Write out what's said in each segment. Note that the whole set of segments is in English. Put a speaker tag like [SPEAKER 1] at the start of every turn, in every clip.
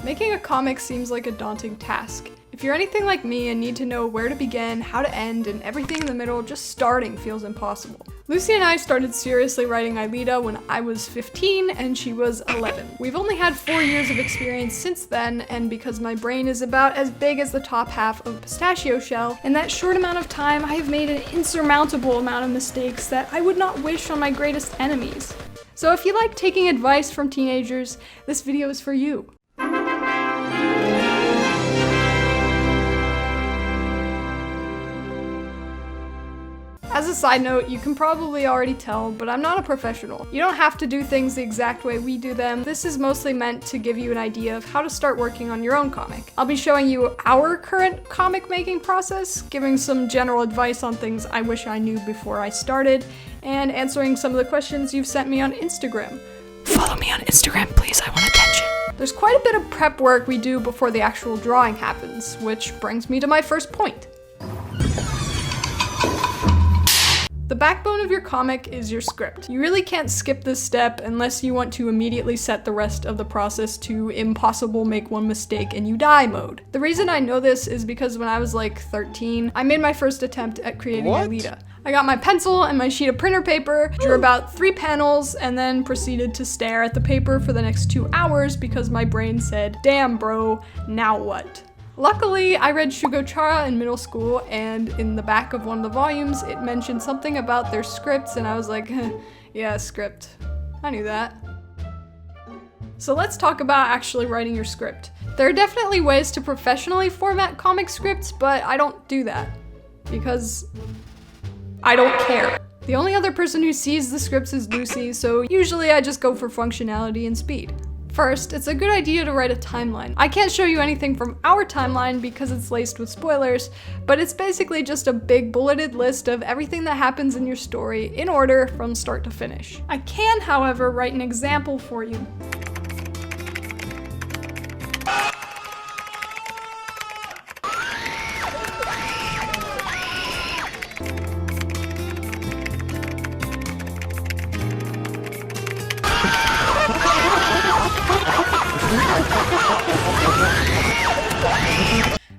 [SPEAKER 1] Making a comic seems like a daunting task. If you're anything like me and need to know where to begin, how to end, and everything in the middle, just starting feels impossible. Lucy and I started seriously writing Aelita when I was 15 and she was 11. We've only had 4 years of experience since then, and because my brain is about as big as the top half of a pistachio shell, in that short amount of time I have made an insurmountable amount of mistakes that I would not wish on my greatest enemies. So if you like taking advice from teenagers, this video is for you. As a side note, you can probably already tell, but I'm not a professional. You don't have to do things the exact way we do them. This is mostly meant to give you an idea of how to start working on your own comic. I'll be showing you our current comic making process, giving some general advice on things I wish I knew before I started, and answering some of the questions you've sent me on Instagram. Follow me on Instagram, please, I want attention. There's quite a bit of prep work we do before the actual drawing happens, which brings me to my first point. The backbone of your comic is your script. You really can't skip this step unless you want to immediately set the rest of the process to impossible make one mistake and you die mode. The reason I know this is because when I was like 13, I made my first attempt at creating Aelita. I got my pencil and my sheet of printer paper, drew about 3 panels, and then proceeded to stare at the paper for the next 2 hours because my brain said, "Damn bro, now what?" Luckily, I read Shugochara in middle school, and in the back of one of the volumes, it mentioned something about their scripts, and I was like, yeah, script. I knew that. So let's talk about actually writing your script. There are definitely ways to professionally format comic scripts, but I don't do that because I don't care. The only other person who sees the scripts is Lucy, so usually I just go for functionality and speed. First, it's a good idea to write a timeline. I can't show you anything from our timeline because it's laced with spoilers, but it's basically just a big bulleted list of everything that happens in your story in order from start to finish. I can, however, write an example for you.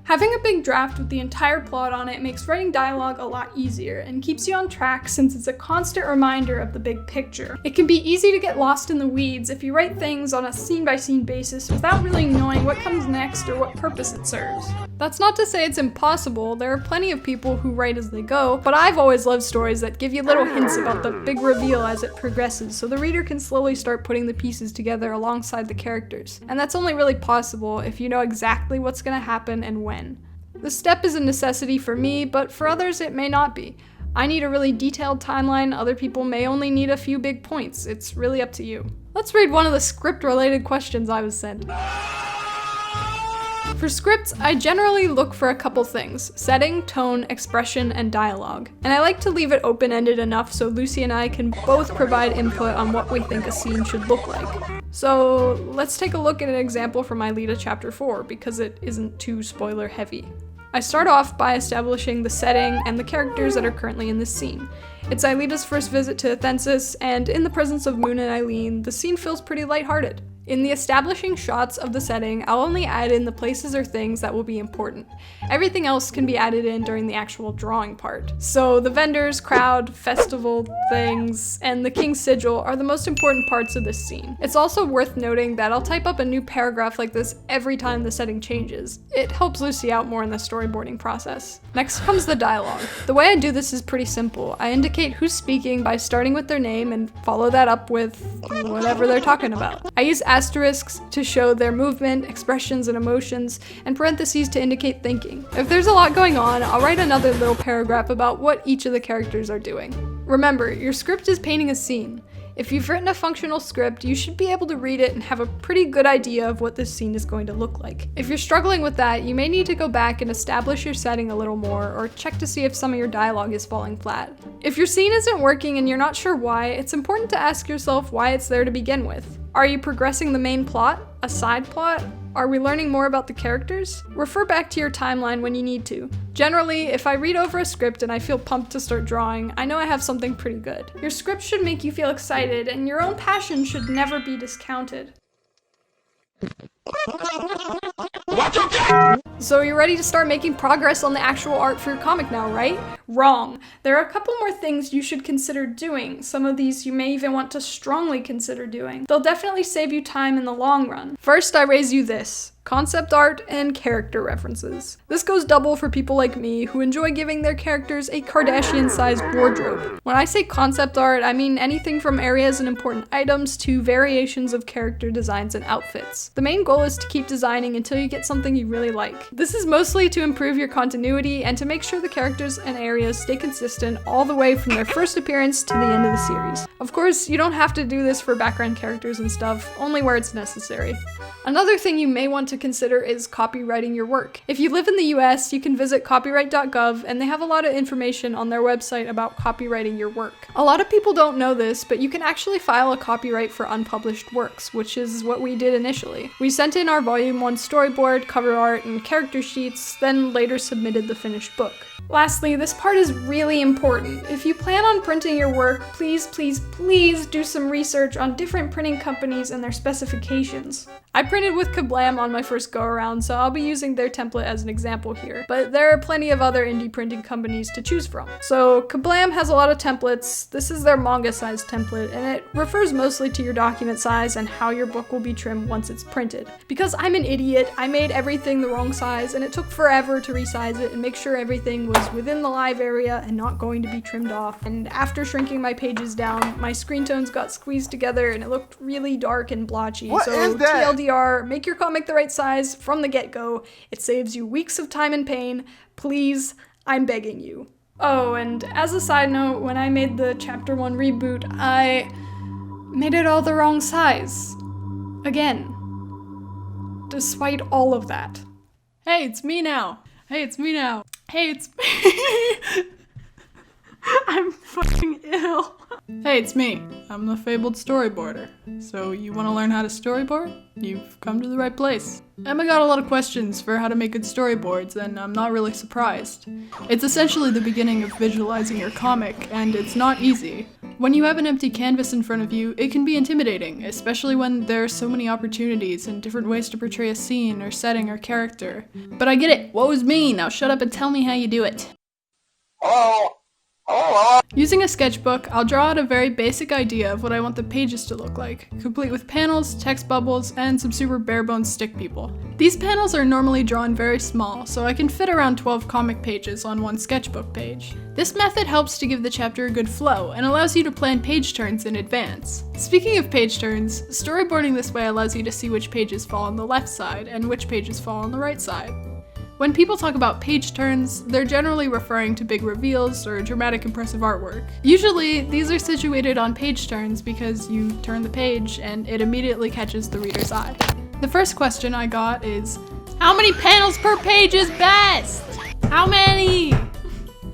[SPEAKER 1] Having a big draft with the entire plot on it makes writing dialogue a lot easier and keeps you on track since it's a constant reminder of the big picture. It can be easy to get lost in the weeds if you write things on a scene-by-scene basis without really knowing what comes next or what purpose it serves. That's not to say it's impossible, there are plenty of people who write as they go, but I've always loved stories that give you little hints about the big reveal as it progresses so the reader can slowly start putting the pieces together alongside the characters. And that's only really possible if you know exactly what's going to happen and when. This step is a necessity for me, but for others it may not be. I need a really detailed timeline, other people may only need a few big points. It's really up to you. Let's read one of the script-related questions I was sent. For scripts, I generally look for a couple things: setting, tone, expression, and dialogue. And I like to leave it open-ended enough so Lucy and I can both provide input on what we think a scene should look like. So let's take a look at an example from Aelita chapter 4 because it isn't too spoiler heavy. I start off by establishing the setting and the characters that are currently in this scene. It's Aelita's first visit to Athensis, and in the presence of Moon and Eileen, the scene feels pretty lighthearted. In the establishing shots of the setting, I'll only add in the places or things that will be important. Everything else can be added in during the actual drawing part. So the vendors, crowd, festival things, and the king's sigil are the most important parts of this scene. It's also worth noting that I'll type up a new paragraph like this every time the setting changes. It helps Lucy out more in the storyboarding process. Next comes the dialogue. The way I do this is pretty simple. I indicate who's speaking by starting with their name and follow that up with whatever they're talking about. I use asterisks to show their movement, expressions, and emotions, and parentheses to indicate thinking. If there's a lot going on, I'll write another little paragraph about what each of the characters are doing. Remember, your script is painting a scene. If you've written a functional script, you should be able to read it and have a pretty good idea of what this scene is going to look like. If you're struggling with that, you may need to go back and establish your setting a little more, or check to see if some of your dialogue is falling flat. If your scene isn't working and you're not sure why, it's important to ask yourself why it's there to begin with. Are you progressing the main plot? A side plot? Are we learning more about the characters? Refer back to your timeline when you need to. Generally, if I read over a script and I feel pumped to start drawing, I know I have something pretty good. Your script should make you feel excited, and your own passion should never be discounted. So you're ready to start making progress on the actual art for your comic now, right? Wrong. There are a couple more things you should consider doing. Some of these you may even want to strongly consider doing. They'll definitely save you time in the long run. First, I raise you this: concept art and character references. This goes double for people like me who enjoy giving their characters a Kardashian-sized wardrobe. When I say concept art, I mean anything from areas and important items to variations of character designs and outfits. The main goal is to keep designing until you get something you really like. This is mostly to improve your continuity and to make sure the characters and areas stay consistent all the way from their first appearance to the end of the series. Of course, you don't have to do this for background characters and stuff, only where it's necessary. Another thing you may want to consider is copyrighting your work. If you live in the US, you can visit copyright.gov and they have a lot of information on their website about copyrighting your work. A lot of people don't know this, but you can actually file a copyright for unpublished works, which is what we did initially. We sent in our volume 1 storyboard, cover art, and character sheets, then later submitted the finished book. Lastly, this part is really important. If you plan on printing your work, please do some research on different printing companies and their specifications. I printed with Kablam on my first go around, so I'll be using their template as an example here, but there are plenty of other indie printing companies to choose from. So Kablam has a lot of templates. This is their manga-sized template, and it refers mostly to your document size and how your book will be trimmed once it's printed. Because I'm an idiot, I made everything the wrong size, and it took forever to resize it and make sure everything was within the live area and not going to be trimmed off. And after shrinking my pages down, my screen tones got squeezed together and it looked really dark and blotchy. So TLDR, make your comic the right size from the get-go. It saves you weeks of time and pain. Please, I'm begging you. Oh, and as a side note, when I made the Chapter 1 reboot, I made it all the wrong size. Again. Despite all of that. Hey, it's me now. Hey, it's me now. Hey, it's me. I'm fucking ill. Hey, it's me. I'm the fabled storyboarder. So you want to learn how to storyboard? You've come to the right place. Emma got a lot of questions for how to make good storyboards, and I'm not really surprised. It's essentially the beginning of visualizing your comic, and it's not easy. When you have an empty canvas in front of you, it can be intimidating, especially when there are so many opportunities and different ways to portray a scene or setting or character. But I get it. Woe's me. Now shut up and tell me how you do it. Using a sketchbook, I'll draw out a very basic idea of what I want the pages to look like, complete with panels, text bubbles, and some super bare-bones stick people. These panels are normally drawn very small, so I can fit around 12 comic pages on one sketchbook page. This method helps to give the chapter a good flow and allows you to plan page turns in advance. Speaking of page turns, storyboarding this way allows you to see which pages fall on the left side and which pages fall on the right side. When people talk about page turns, they're generally referring to big reveals or dramatic impressive artwork. Usually, these are situated on page turns because you turn the page and it immediately catches the reader's eye. The first question I got is, how many panels per page is best? How many?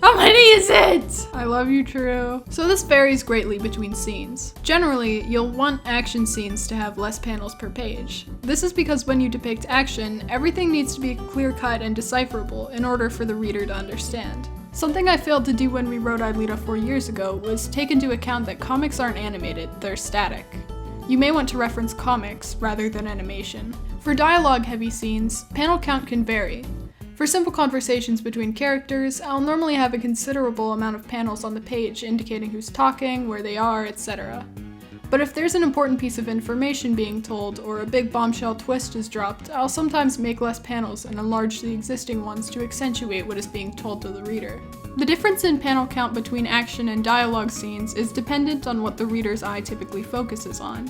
[SPEAKER 1] How many is it? I love you, True. So this varies greatly between scenes. Generally, you'll want action scenes to have less panels per page. This is because when you depict action, everything needs to be clear-cut and decipherable in order for the reader to understand. Something I failed to do when we wrote Aelita 4 years ago was take into account that comics aren't animated, they're static. You may want to reference comics rather than animation. For dialogue-heavy scenes, panel count can vary. For simple conversations between characters, I'll normally have a considerable amount of panels on the page indicating who's talking, where they are, etc. But if there's an important piece of information being told or a big bombshell twist is dropped, I'll sometimes make less panels and enlarge the existing ones to accentuate what is being told to the reader. The difference in panel count between action and dialogue scenes is dependent on what the reader's eye typically focuses on.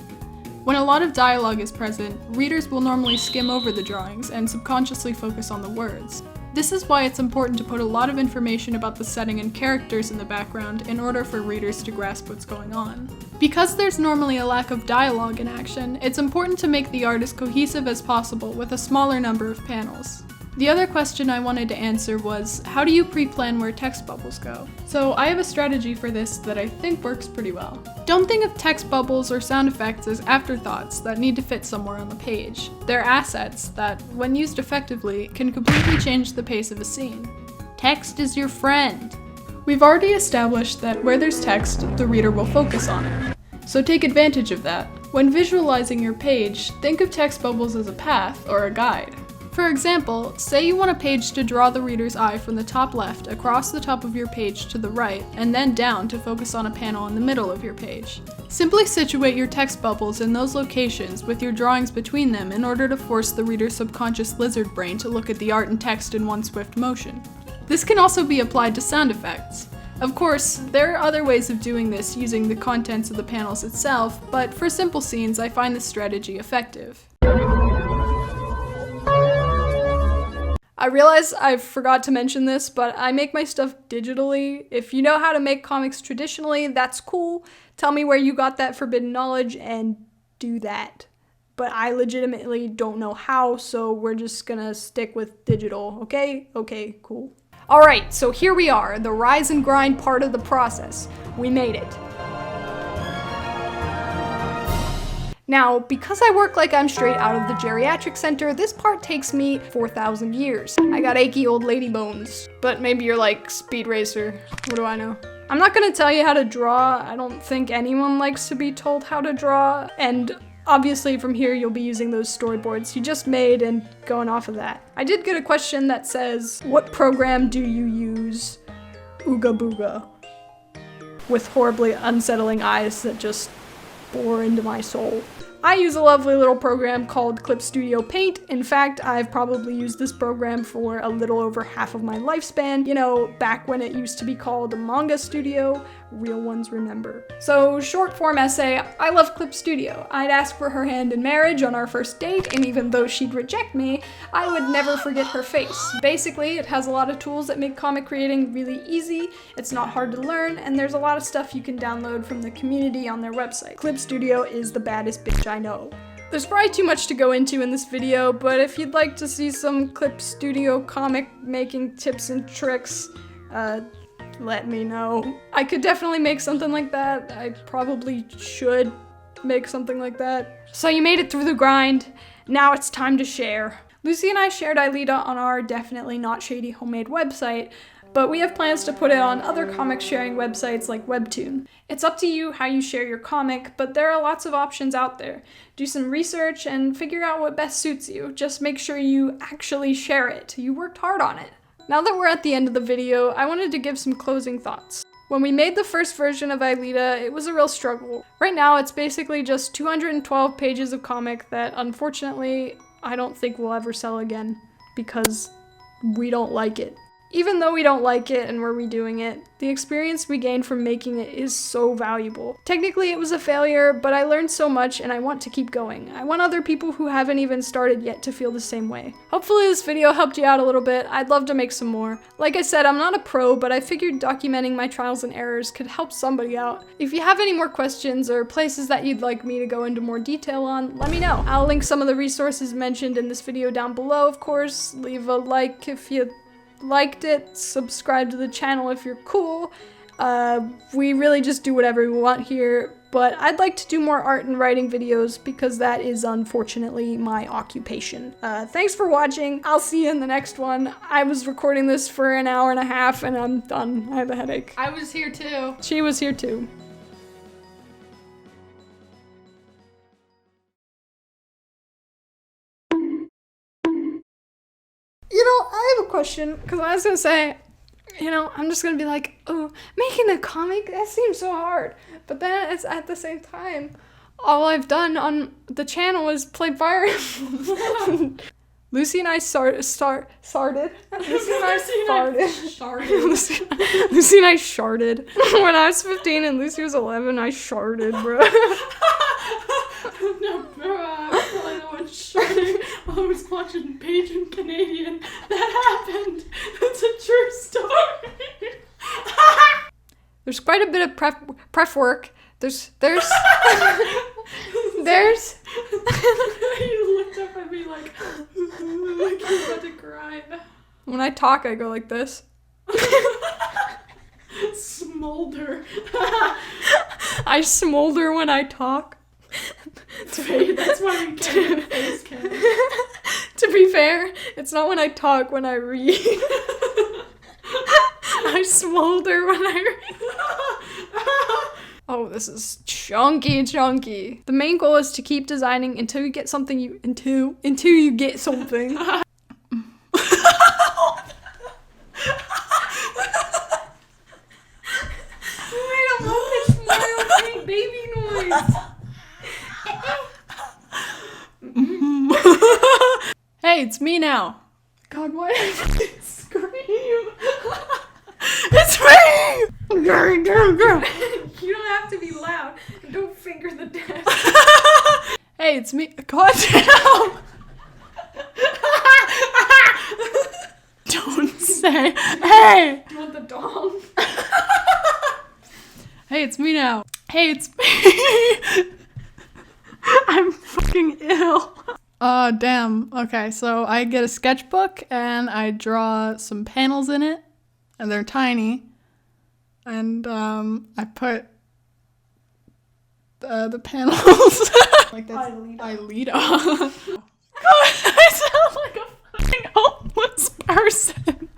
[SPEAKER 1] When a lot of dialogue is present, readers will normally skim over the drawings and subconsciously focus on the words. This is why it's important to put a lot of information about the setting and characters in the background in order for readers to grasp what's going on. Because there's normally a lack of dialogue in action, it's important to make the art as cohesive as possible with a smaller number of panels. The other question I wanted to answer was, how do you pre-plan where text bubbles go? So I have a strategy for this that I think works pretty well. Don't think of text bubbles or sound effects as afterthoughts that need to fit somewhere on the page. They're assets that, when used effectively, can completely change the pace of a scene. Text is your friend. We've already established that where there's text, the reader will focus on it. So take advantage of that. When visualizing your page, think of text bubbles as a path or a guide. For example, say you want a page to draw the reader's eye from the top left across the top of your page to the right, and then down to focus on a panel in the middle of your page. Simply situate your text bubbles in those locations with your drawings between them in order to force the reader's subconscious lizard brain to look at the art and text in one swift motion. This can also be applied to sound effects. Of course, there are other ways of doing this using the contents of the panels itself, but for simple scenes, I find this strategy effective. I realize I forgot to mention this, but I make my stuff digitally. If you know how to make comics traditionally, that's cool. Tell me where you got that forbidden knowledge and do that. But I legitimately don't know how, so we're just gonna stick with digital, okay? Okay, cool. Alright, so here we are, the rise and grind part of the process. We made it. Now, because I work like I'm straight out of the geriatric center, this part takes me 4,000 years. I got achy old lady bones. But maybe you're like Speed Racer. What do I know? I'm not gonna tell you how to draw. I don't think anyone likes to be told how to draw. And obviously from here you'll be using those storyboards you just made and going off of that. I did get a question that says, what program do you use? Ooga booga. With horribly unsettling eyes that just bore into my soul. I use a lovely little program called Clip Studio Paint. In fact, I've probably used this program for a little over half of my lifespan. You know, back when it used to be called Manga Studio. Real ones remember. So, short form essay, I love Clip Studio. I'd ask for her hand in marriage on our first date, and even though she'd reject me, I would never forget her face. Basically, it has a lot of tools that make comic creating really easy, it's not hard to learn, and there's a lot of stuff you can download from the community on their website. Clip Studio is the baddest bitch I know. There's probably too much to go into in this video, but if you'd like to see some Clip Studio comic making tips and tricks, let me know. I could definitely make something like that. I probably should make something like that. So you made it through the grind. Now it's time to share. Lucy and I shared Aelita on our Definitely Not Shady homemade website, but we have plans to put it on other comic sharing websites like Webtoon. It's up to you how you share your comic, but there are lots of options out there. Do some research and figure out what best suits you. Just make sure you actually share it. You worked hard on it. Now that we're at the end of the video, I wanted to give some closing thoughts. When we made the first version of Aelita, it was a real struggle. Right now, it's basically just 212 pages of comic that, unfortunately, I don't think we'll ever sell again, because we don't like it. Even though we don't like it and we're redoing it, the experience we gained from making it is so valuable. Technically it was a failure, but I learned so much and I want to keep going. I want other people who haven't even started yet to feel the same way. Hopefully this video helped you out a little bit. I'd love to make some more. Like I said, I'm not a pro, but I figured documenting my trials and errors could help somebody out. If you have any more questions or places that you'd like me to go into more detail on, let me know. I'll link some of the resources mentioned in this video down below, of course. Leave a like if you liked it, subscribe to the channel if you're cool. We really just do whatever we want here, but I'd like to do more art and writing videos because that is unfortunately my occupation. Thanks for watching. I'll see you in the next one. I was recording this for an hour and a half and I'm done. I have a headache.
[SPEAKER 2] I was here too.
[SPEAKER 1] She was here too. You know, I have a question, because I was going to say, you know, I'm just going to be like, oh, making a comic, that seems so hard. But then it's at the same time, all I've done on the channel is play Fire Emblem. Lucy and I started. Lucy and I sharded. When I was 15 and Lucy was 11, I sharded, bro.
[SPEAKER 2] No, bro, I probably know what sharding while I was watching Paige and Canadian. That happened. It's a true story.
[SPEAKER 1] There's quite a bit of prep work. There's
[SPEAKER 2] You looked up at me like you're about to cry.
[SPEAKER 1] When I talk, I go like this.
[SPEAKER 2] Smolder.
[SPEAKER 1] I smolder when I talk.
[SPEAKER 2] That's why we can't have face cam.
[SPEAKER 1] To be fair, it's not when I talk, when I read. I smolder when I read. Oh, this is chunky. The main goal is to keep designing until you get something until you get something.
[SPEAKER 2] Wait a moment, smile, baby noise.
[SPEAKER 1] Hey, it's me now.
[SPEAKER 2] God, why did I scream?
[SPEAKER 1] It's me! Girl.
[SPEAKER 2] You don't have to be loud. Don't finger the desk.
[SPEAKER 1] Hey, it's me. God damn! Don't say, hey!
[SPEAKER 2] Do you want the dong?
[SPEAKER 1] Hey, it's me now. Hey, it's me! I'm fucking ill. Damn. Okay, so I get a sketchbook and I draw some panels in it, and they're tiny. And I put the panels like that's Aelita. God, I sound like a fucking homeless person.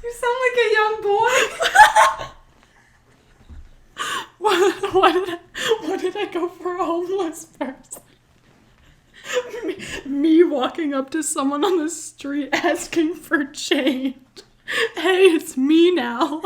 [SPEAKER 2] You sound like a young boy.
[SPEAKER 1] What did I go for a homeless person? Me walking up to someone on the street asking for change. Hey, it's me now.